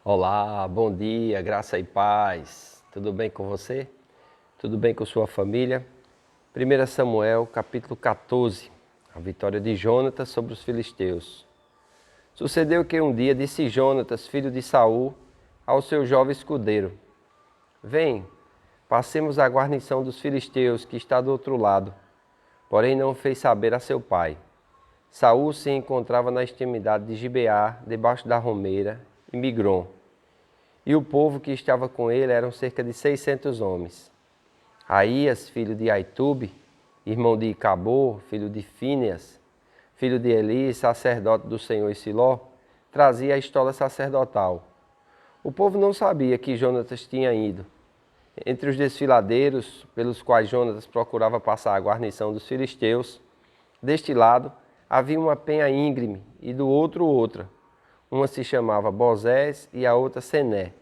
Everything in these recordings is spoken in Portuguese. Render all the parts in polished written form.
Olá, bom dia, graça e paz. Tudo bem com você? Tudo bem com sua família? 1 Samuel, capítulo 14, a vitória de Jonatas sobre os filisteus. Sucedeu que um dia disse Jonatas, filho de Saul, ao seu jovem escudeiro: Vem, passemos à guarnição dos filisteus que está do outro lado. Porém não fez saber a seu pai. Saul se encontrava na extremidade de Gibeá, debaixo da romeira, em Migrom. E o povo que estava com ele eram cerca de 600 homens. Aías, filho de Aitube, irmão de Icabor, filho de Fíneas, filho de Eli, sacerdote do Senhor em Siló, trazia a estola sacerdotal. O povo não sabia que Jonatas tinha ido. Entre os desfiladeiros, pelos quais Jonatas procurava passar a guarnição dos filisteus, deste lado havia uma penha íngreme e do outro outra. Uma se chamava Bozés e a outra Sené.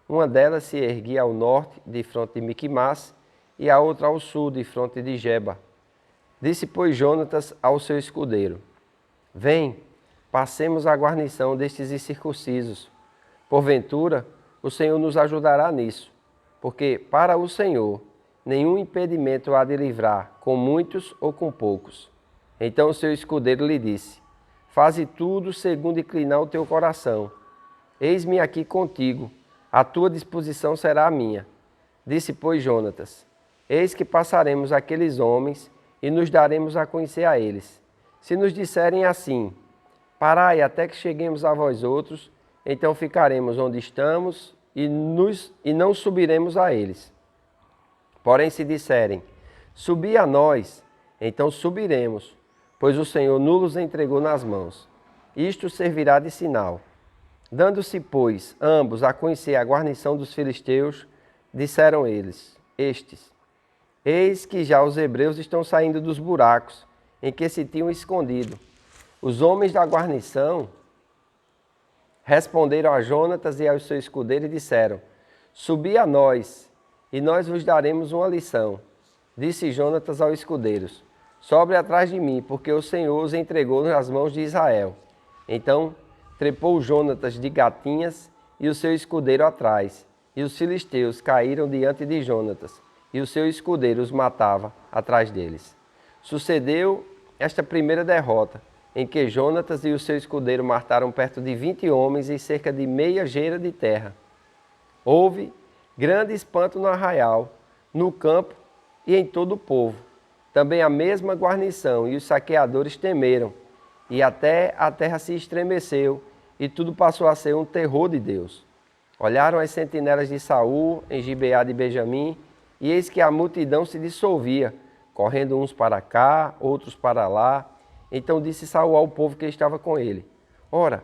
Uma delas se erguia ao norte, de fronte de Miquimás, e a outra ao sul, de fronte de Geba. Disse, pois, Jonatas ao seu escudeiro: Vem, passemos a guarnição destes incircuncisos. Porventura, o Senhor nos ajudará nisso, porque para o Senhor nenhum impedimento há de livrar, com muitos ou com poucos. Então o seu escudeiro lhe disse: Faze tudo segundo inclinar o teu coração. Eis-me aqui contigo, a tua disposição será a minha. Disse, pois, Jonatas: Eis que passaremos aqueles homens e nos daremos a conhecer a eles. Se nos disserem assim: Parai até que cheguemos a vós outros, então ficaremos onde estamos e não subiremos a eles. Porém, se disserem: Subi a nós, então subiremos, pois o Senhor nos entregou nas mãos. Isto servirá de sinal. Dando-se, pois, ambos a conhecer a guarnição dos filisteus, disseram estes: Eis que já os hebreus estão saindo dos buracos em que se tinham escondido. Os homens da guarnição responderam a Jonatas e ao seu escudeiro e disseram: Subi a nós, e nós vos daremos uma lição. Disse Jonatas aos escudeiros: Sobre atrás de mim, porque o Senhor os entregou nas mãos de Israel. Então trepou Jonatas de gatinhas e o seu escudeiro atrás. E os filisteus caíram diante de Jonatas, e o seu escudeiro os matava atrás deles. Sucedeu esta primeira derrota, em que Jonatas e o seu escudeiro mataram perto de 20 homens e cerca de meia geira de terra. Houve grande espanto no arraial, no campo e em todo o povo. Também a mesma guarnição e os saqueadores temeram, e até a terra se estremeceu, e tudo passou a ser um terror de Deus. Olharam as sentinelas de Saul em Gibeá de Benjamim, e eis que a multidão se dissolvia, correndo uns para cá, outros para lá. Então disse Saul ao povo que estava com ele: Ora,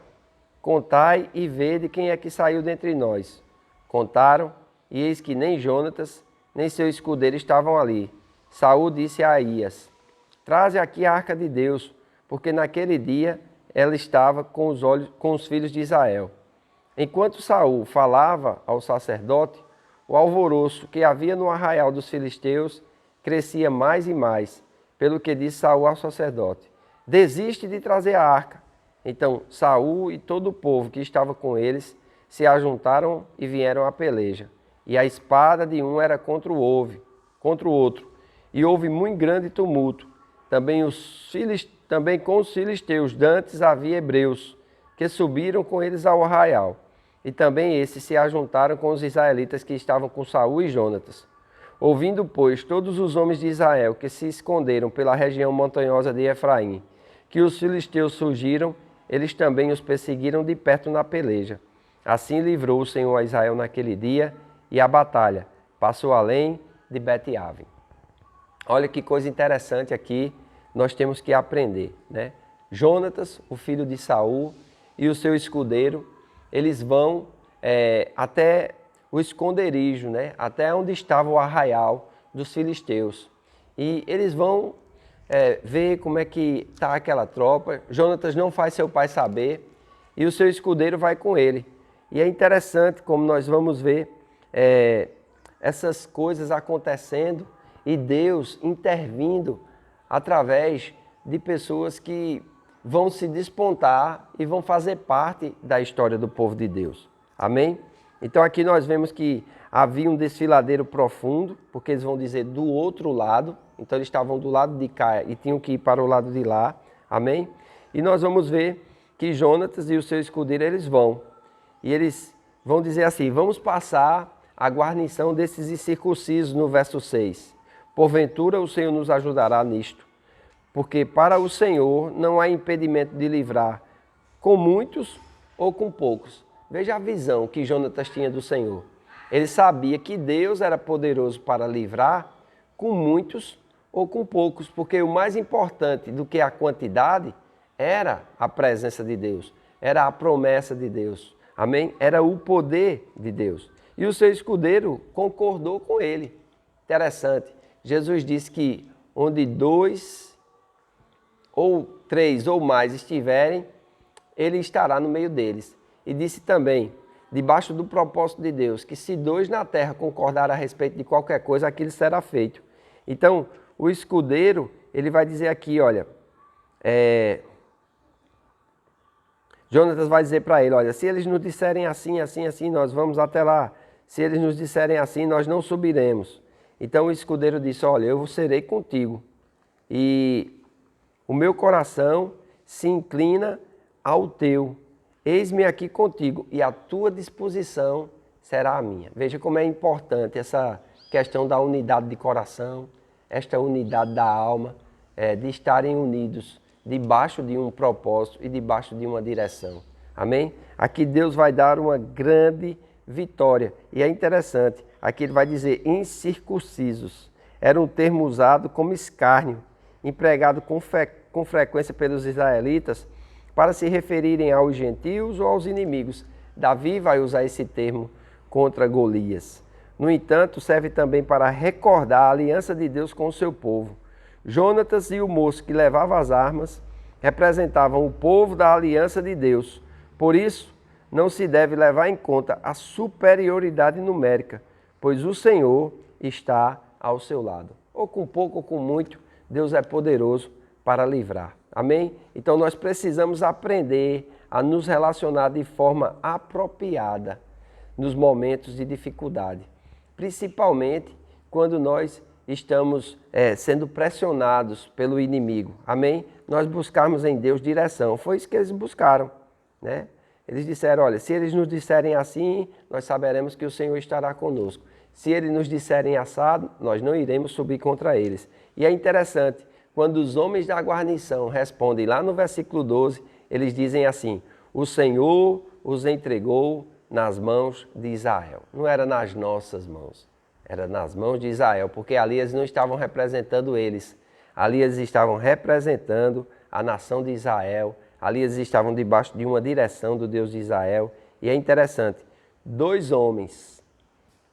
contai e vede quem é que saiu dentre nós. Contaram, e eis que nem Jonatas, nem seu escudeiro estavam ali. Saul disse a Aías: Traze aqui a arca de Deus, porque naquele dia ela estava com os filhos de Israel. Enquanto Saul falava ao sacerdote, o alvoroço que havia no arraial dos filisteus crescia mais e mais, pelo que disse Saul ao sacerdote: Desiste de trazer a arca. Então Saul e todo o povo que estava com eles se ajuntaram e vieram à peleja. E a espada de um era contra o outro, e houve muito grande tumulto. Também com os filisteus dantes havia hebreus, que subiram com eles ao arraial. E também esses se ajuntaram com os israelitas que estavam com Saul e Jonatas. Ouvindo, pois, todos os homens de Israel que se esconderam pela região montanhosa de Efraim, que os filisteus surgiram, eles também os perseguiram de perto na peleja. Assim livrou o Senhor a Israel naquele dia, e a batalha passou além de Bet-Aven. Olha que coisa interessante aqui, nós temos que aprender, né? Jonatas, o filho de Saul, e o seu escudeiro, eles vão até o esconderijo, né? Até onde estava o arraial dos filisteus. E eles vão ver como é que está aquela tropa. Jonatas não faz seu pai saber, e o seu escudeiro vai com ele. E é interessante como nós vamos ver essas coisas acontecendo e Deus intervindo através de pessoas que vão se despontar e vão fazer parte da história do povo de Deus. Amém? Então aqui nós vemos que havia um desfiladeiro profundo, porque eles vão dizer do outro lado. Então eles estavam do lado de cá e tinham que ir para o lado de lá. Amém? E nós vamos ver que Jonatas e o seu escudeiro, eles vão. E eles vão dizer assim, vamos passar a guarnição desses incircuncisos no verso 6. Porventura o Senhor nos ajudará nisto, porque para o Senhor não há impedimento de livrar com muitos ou com poucos. Veja a visão que Jonatas tinha do Senhor. Ele sabia que Deus era poderoso para livrar com muitos ou com poucos, porque o mais importante do que a quantidade era a presença de Deus, era a promessa de Deus. Amém? Era o poder de Deus. E o seu escudeiro concordou com ele. Interessante. Jesus disse que onde 2 ou 3 ou mais estiverem, ele estará no meio deles. E disse também, debaixo do propósito de Deus, que se 2 na terra concordarem a respeito de qualquer coisa, aquilo será feito. Então, o escudeiro, ele vai dizer aqui, olha, Jonatas vai dizer para ele, olha, se eles nos disserem assim, assim, assim, nós vamos até lá. Se eles nos disserem assim, nós não subiremos. Então o escudeiro disse, olha, eu serei contigo. E o meu coração se inclina ao teu. Eis-me aqui contigo e a tua disposição será a minha. Veja como é importante essa questão da unidade de coração, esta unidade da alma, de estarem unidos debaixo de um propósito e debaixo de uma direção. Amém? Aqui Deus vai dar uma grande vitória. E é interessante, aqui ele vai dizer incircuncisos. Era um termo usado como escárnio, empregado com frequência pelos israelitas para se referirem aos gentios ou aos inimigos. Davi vai usar esse termo contra Golias. No entanto, serve também para recordar a aliança de Deus com o seu povo. Jonatas e o moço que levava as armas representavam o povo da aliança de Deus. Por isso, não se deve levar em conta a superioridade numérica, pois o Senhor está ao seu lado. Ou com pouco ou com muito, Deus é poderoso para livrar. Amém? Então nós precisamos aprender a nos relacionar de forma apropriada nos momentos de dificuldade. Principalmente quando nós estamos sendo pressionados pelo inimigo. Amém? Nós buscarmos em Deus direção. Foi isso que eles buscaram, né? Eles disseram, olha, se eles nos disserem assim, nós saberemos que o Senhor estará conosco. Se eles nos disserem assado, nós não iremos subir contra eles. E é interessante, quando os homens da guarnição respondem lá no versículo 12, eles dizem assim, o Senhor os entregou nas mãos de Israel. Não era nas nossas mãos, era nas mãos de Israel, porque ali eles não estavam representando eles. Ali eles estavam representando a nação de Israel. Ali eles estavam debaixo de uma direção do Deus de Israel. E é interessante, 2 homens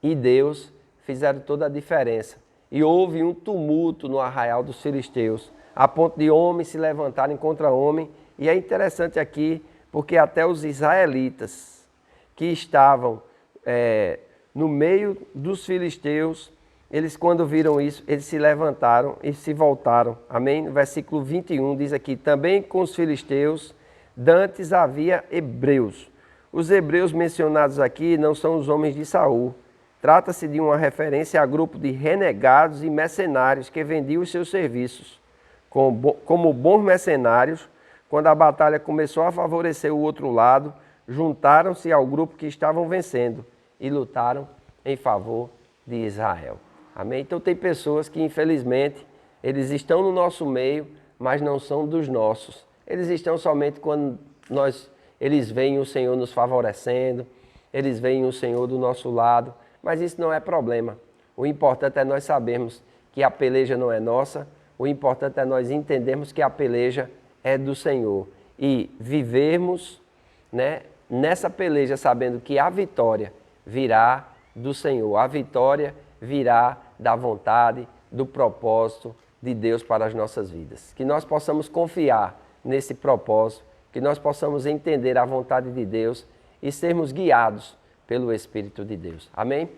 e Deus fizeram toda a diferença. E houve um tumulto no arraial dos filisteus, a ponto de homens se levantarem contra homem. E é interessante aqui, porque até os israelitas que estavam no meio dos filisteus, eles quando viram isso, eles se levantaram e se voltaram. Amém? No versículo 21 diz aqui, também com os filisteus, dantes havia hebreus. Os hebreus mencionados aqui não são os homens de Saul. Trata-se de uma referência a grupo de renegados e mercenários que vendiam os seus serviços. Como bons mercenários, quando a batalha começou a favorecer o outro lado, juntaram-se ao grupo que estavam vencendo e lutaram em favor de Israel. Amém? Então tem pessoas que infelizmente eles estão no nosso meio, mas não são dos nossos. Eles estão somente quando eles veem o Senhor nos favorecendo, eles veem o Senhor do nosso lado, mas isso não é problema. O importante é nós sabermos que a peleja não é nossa, o importante é nós entendermos que a peleja é do Senhor e vivermos, né, nessa peleja sabendo que a vitória virá do Senhor, a vitória virá da vontade, do propósito de Deus para as nossas vidas. Que nós possamos confiar nesse propósito, que nós possamos entender a vontade de Deus e sermos guiados pelo Espírito de Deus. Amém?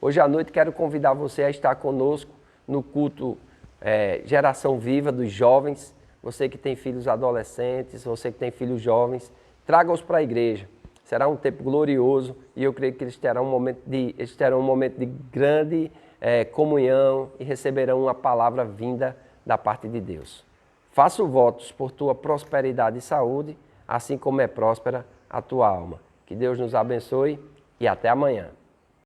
Hoje à noite quero convidar você a estar conosco no culto Geração Viva dos jovens. Você que tem filhos adolescentes, você que tem filhos jovens, traga-os para a igreja. Será um tempo glorioso e eu creio que eles terão um momento de grande comunhão e receberão uma palavra vinda da parte de Deus. Faço votos por tua prosperidade e saúde, assim como é próspera a tua alma. Que Deus nos abençoe e até amanhã.